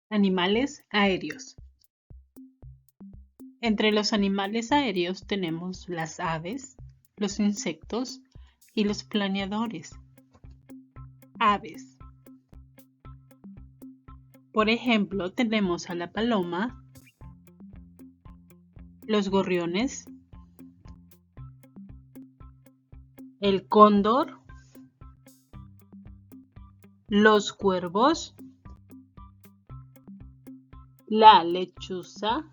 Animales aéreos. Entre los animales aéreos tenemos las aves, los insectos y los planeadores. Aves. Por ejemplo, tenemos a la paloma, los gorriones, el cóndor, los cuervos, la lechuza,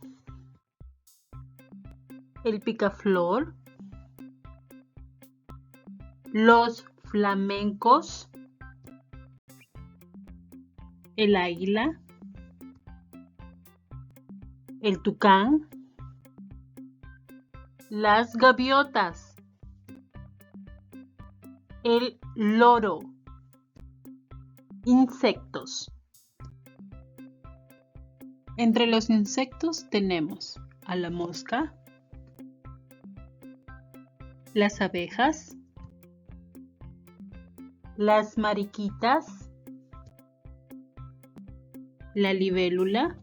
el picaflor, los flamencos, el águila, el tucán, las gaviotas, el loro. Insectos. Entre los insectos tenemos a la mosca, las abejas, las mariquitas, la libélula,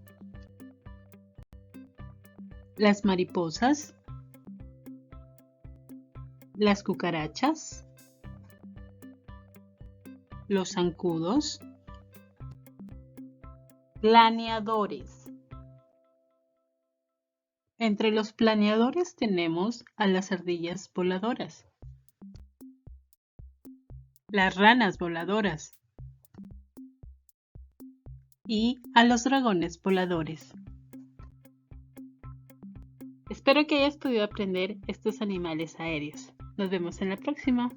las mariposas, las cucarachas, los zancudos, planeadores. Entre los planeadores tenemos a las ardillas voladoras, las ranas voladoras y a los dragones voladores. Espero que hayas podido aprender estos animales aéreos. Nos vemos en la próxima.